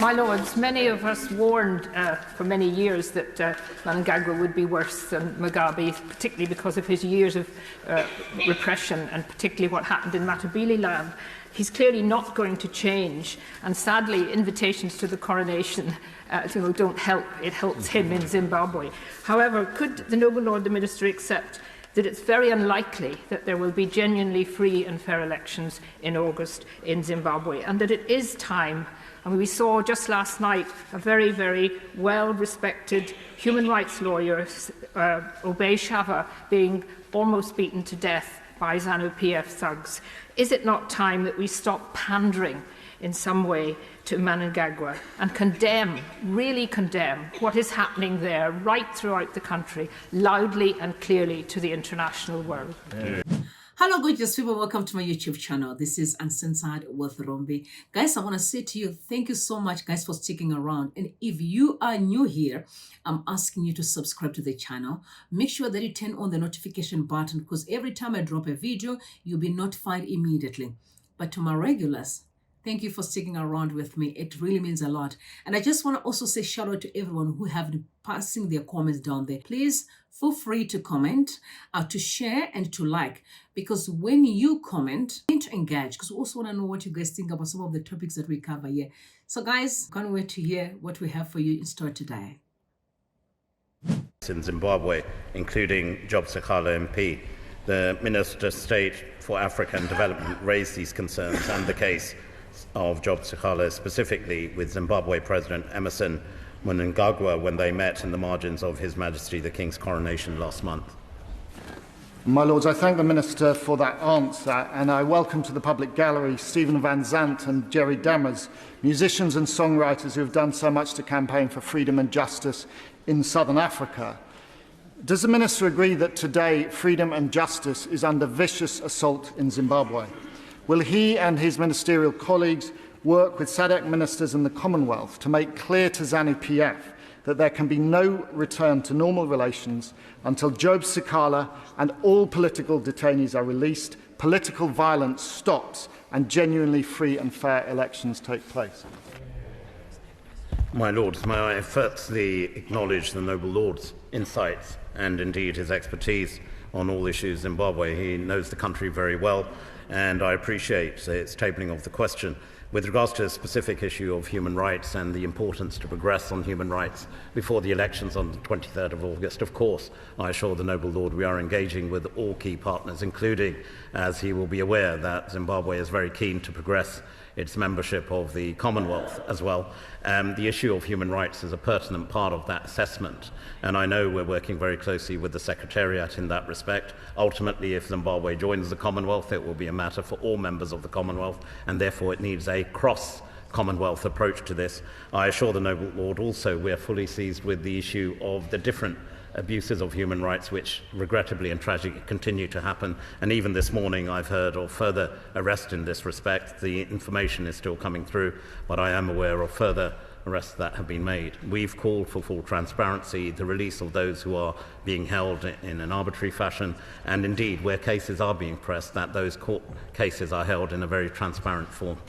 My Lords, many of us warned for many years that Mnangagwa would be worse than Mugabe, particularly because of his years of repression and particularly what happened in Matabeleland. He's clearly not going to change, and sadly invitations to the coronation don't help. It helps him in Zimbabwe. However, could the Noble Lord the Minister accept that it's very unlikely that there will be genuinely free and fair elections in August in Zimbabwe, and that it is time. I mean, we saw just last night a very, very well-respected human rights lawyer, Obey Shava, being almost beaten to death by Zanu PF thugs. Is it not time that we stop pandering in some way to Mnangagwa and condemn, really condemn, what is happening there right throughout the country, loudly and clearly to the international world? Hello gorgeous people, welcome to my YouTube channel. This is Uncensored with Rombe. Guys, I want to say to you, thank you so much guys for sticking around. And if you are new here, I'm asking you to subscribe to the channel. Make sure that you turn on the notification button, because every time I drop a video, you'll be notified immediately. But to my regulars, thank you for sticking around with me. It really means a lot. And I just want to also say shout out to everyone who have been passing their comments down there. Please feel free to comment, to share, and to like. Because when you comment, you need to engage. Because we also want to know what you guys think about some of the topics that we cover here. So guys, can't wait to hear what we have for you in store today. In Zimbabwe, including Job Sikhala MP, the Minister of State for Africa and Development raised these concerns and the case of Job Sikhala specifically with Zimbabwe President Emmerson Mnangagwa when they met in the margins of His Majesty the King's coronation last month. My Lords, I thank the Minister for that answer, and I welcome to the public gallery Stephen Van Zandt and Jerry Dammers, musicians and songwriters who have done so much to campaign for freedom and justice in Southern Africa. Does the Minister agree that today freedom and justice is under vicious assault in Zimbabwe? Will he and his ministerial colleagues work with SADC ministers in the Commonwealth to make clear to Zanu PF that there can be no return to normal relations until Job Sikhala and all political detainees are released, political violence stops, and genuinely free and fair elections take place? My Lords, may I firstly acknowledge the Noble Lord's insights and indeed his expertise on all issues in Zimbabwe. He knows the country very well, and I appreciate its tabling of the question. With regards to the specific issue of human rights and the importance to progress on human rights before the elections on the 23rd of August, of course, I assure the Noble Lord we are engaging with all key partners, including, as he will be aware, that Zimbabwe is very keen to progress its membership of the Commonwealth as well. The issue of human rights is a pertinent part of that assessment, and I know we're working very closely with the Secretariat in that respect. Ultimately, if Zimbabwe joins the Commonwealth, it will be a matter for all members of the Commonwealth, and therefore it needs a cross-Commonwealth approach to this. I assure the Noble Lord also we are fully seized with the issue of the different abuses of human rights which regrettably and tragically continue to happen, and even this morning I've heard of further arrests in this respect. The information is still coming through, but I am aware of further arrests that have been made. We've called for full transparency, the release of those who are being held in an arbitrary fashion, and indeed where cases are being pressed, that those court cases are held in a very transparent form.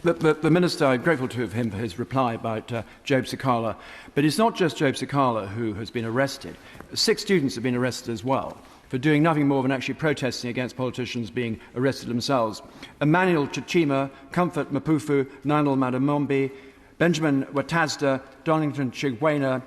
The Minister, I'm grateful to him for his reply about Job Sikhala, but it's not just Job Sikhala who has been arrested. 6 students have been arrested as well for doing nothing more than actually protesting against politicians being arrested themselves. Emmanuel Chichima, Comfort Mapufu, Nandal Mamombe, Benjamin Watazda, Donington Chigwena,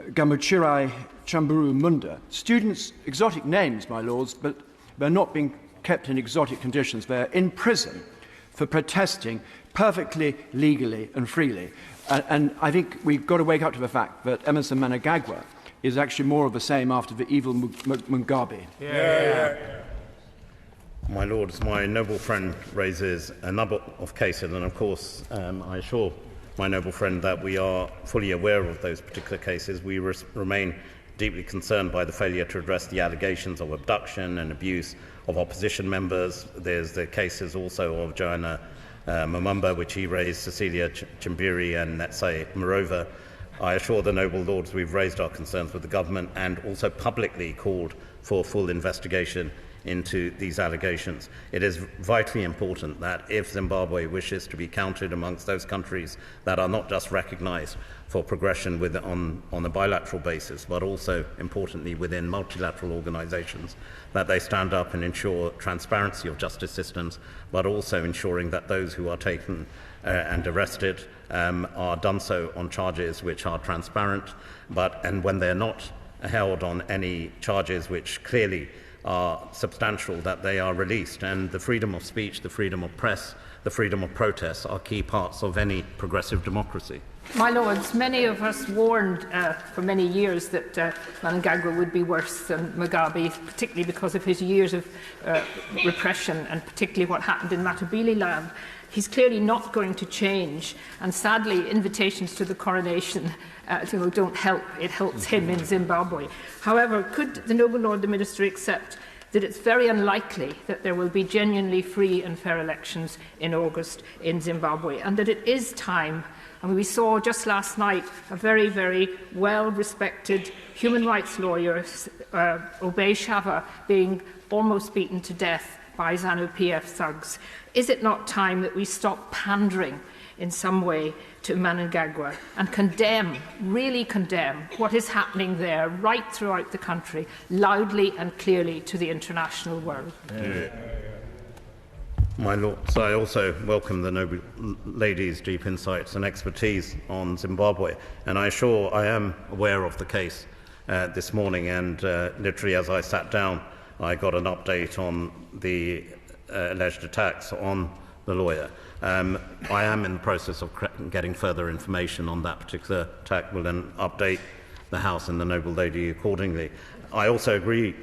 Gamuchirai Chamburu Munda. Students, exotic names, my lords, but they're not being kept in exotic conditions. They're in prison for protesting perfectly legally and freely. And I think we've got to wake up to the fact that Emmerson Mnangagwa is actually more of the same after the evil Mugabe. My Lords, my noble friend raises a number of cases, and of course I assure my noble friend that we are fully aware of those particular cases. We remain deeply concerned by the failure to address the allegations of abduction and abuse of opposition members. There's the cases also of Joanna Mamombe, which he raised, Cecilia, Chimbiri, and let's say moreover, I assure the Noble Lords we've raised our concerns with the government and also publicly called for full investigation into these allegations. It is vitally important that if Zimbabwe wishes to be counted amongst those countries that are not just recognized for progression on a bilateral basis, but also, importantly, within multilateral organizations, that they stand up and ensure transparency of justice systems, but also ensuring that those who are taken and arrested are done so on charges which are transparent, and when they're not held on any charges which clearly are substantial, that they are released. And the freedom of speech, the freedom of press, the freedom of protest are key parts of any progressive democracy. My Lords, many of us warned for many years that Mnangagwa would be worse than Mugabe, particularly because of his years of repression and particularly what happened in Matabeleland. He's clearly not going to change, and sadly invitations to the coronation don't help. It helps him in Zimbabwe. However, could the Noble Lord the Minister accept that it's very unlikely that there will be genuinely free and fair elections in August in Zimbabwe, and that it is time? And we saw just last night a very, very well-respected human rights lawyer, Obey Shava, being almost beaten to death by Zanu PF thugs. Is it not time that we stop pandering in some way to Mnangagwa and condemn, really condemn, what is happening there right throughout the country, loudly and clearly to the international world? My Lords, I also welcome the noble lady's deep insights and expertise on Zimbabwe, and I am aware of the case this morning, and literally as I sat down, I got an update on the alleged attacks on the lawyer. I am in the process of getting further information on that particular attack. Will then update the House and the noble lady accordingly. I also agree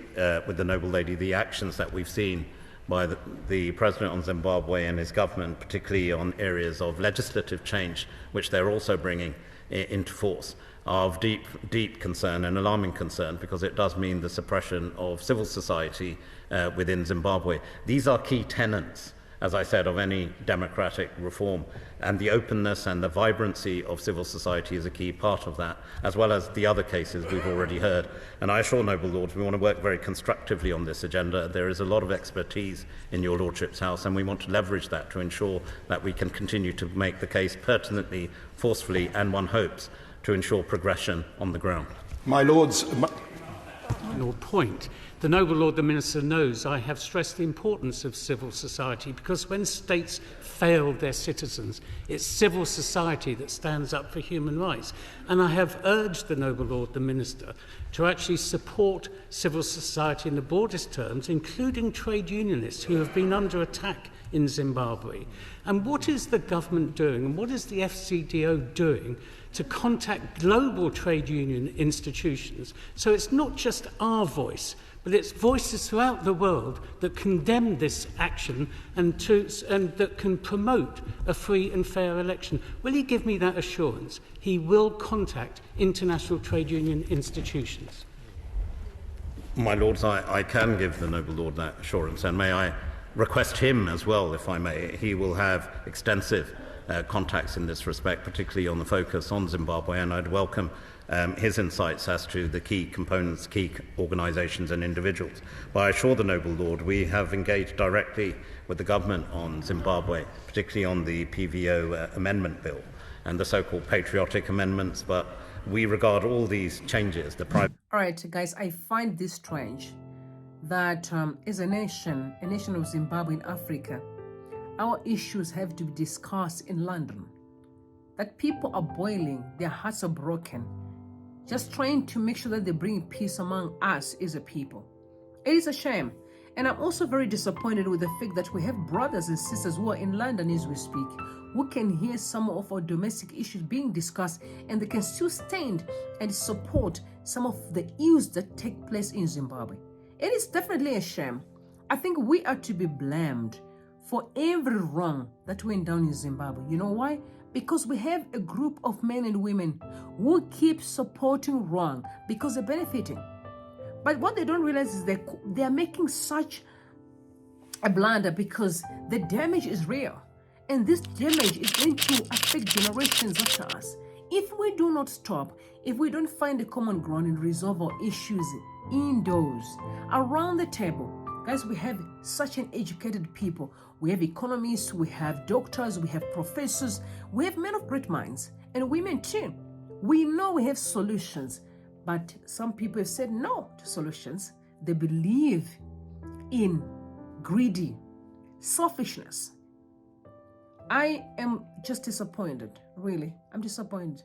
with the noble lady, the actions that we've seen by the President of Zimbabwe and his government, particularly on areas of legislative change, which they're also bringing into force, are of deep concern and alarming concern, because it does mean the suppression of civil society within Zimbabwe. These are key tenets, as I said, of any democratic reform, and the openness and the vibrancy of civil society is a key part of that, as well as the other cases we've already heard. And I assure noble lords, we want to work very constructively on this agenda. There is a lot of expertise in your lordship's house, and we want to leverage that to ensure that we can continue to make the case pertinently, forcefully, and one hopes to ensure progression on the ground. My Lords, Final point. The Noble Lord the Minister knows I have stressed the importance of civil society, because when states fail their citizens, it's civil society that stands up for human rights. And I have urged the Noble Lord the Minister to actually support civil society in the broadest terms, including trade unionists who have been under attack in Zimbabwe. And what is the government doing, and what is the FCDO doing to contact global trade union institutions? So it's not just our voice, but it's voices throughout the world that condemn this action and that can promote a free and fair election. Will he give me that assurance? He will contact international trade union institutions. My Lords, I can give the noble Lord that assurance, and may I request him as well, if I may. He will have extensive contacts in this respect, particularly on the focus on Zimbabwe, and I'd welcome his insights as to the key components, key organisations and individuals. But I assure the noble Lord we have engaged directly with the government on Zimbabwe, particularly on the PVO amendment bill and the so-called patriotic amendments, but we regard all these changes, the private... All right, guys, I find this strange that as a nation of Zimbabwe in Africa, our issues have to be discussed in London. That people are boiling, their hearts are broken, just trying to make sure that they bring peace among us as a people. It is a shame. And I'm also very disappointed with the fact that we have brothers and sisters who are in London as we speak, who can hear some of our domestic issues being discussed, and they can still stand and support some of the ills that take place in Zimbabwe. It is definitely a shame. I think we are to be blamed for every wrong that went down in Zimbabwe. You know why? Because we have a group of men and women who keep supporting wrong because they're benefiting. But what they don't realize is that they are making such a blunder because the damage is real. And this damage is going to affect generations after us. If we do not stop, if we don't find a common ground and resolve our issues indoors, around the table, Guys, we have such an educated people. We have economists, we have doctors, we have professors, we have men of great minds, and women too. We know we have solutions, but some people have said no to solutions. They believe in greedy selfishness. I am just disappointed, really. I'm disappointed.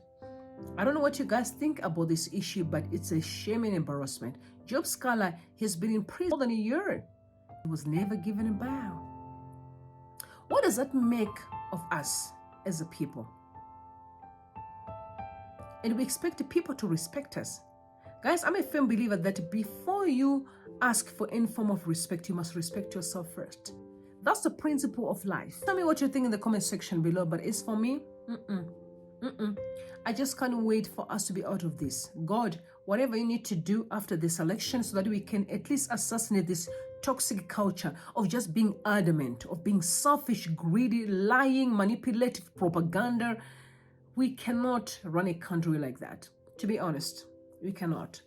I don't know what you guys think about this issue, but it's a shame and embarrassment. Job Sikhala has been in prison more than a year. He was never given a bail. What does that make of us as a people? And we expect the people to respect us. Guys, I'm a firm believer that before you ask for any form of respect, you must respect yourself first. That's the principle of life. Tell me what you think in the comment section below, but it's for me, I just can't wait for us to be out of this. God, whatever you need to do after this election so that we can at least assassinate this toxic culture of just being adamant, of being selfish, greedy, lying, manipulative propaganda. We cannot run a country like that. To be honest, we cannot.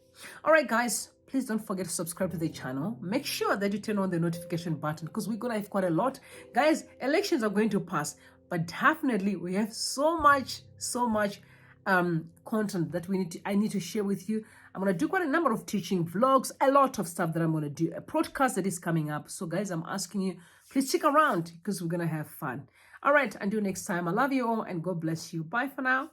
All right, guys, please don't forget to subscribe to the channel. Make sure that you turn on the notification button because we're going to have quite a lot. Guys, elections are going to pass, but definitely we have so much content that I need to share with you. I'm going to do quite a number of teaching vlogs, a lot of stuff that I'm going to do, a podcast that is coming up. So guys, I'm asking you, please stick around because we're going to have fun. All right, until next time, I love you all and God bless you. Bye for now.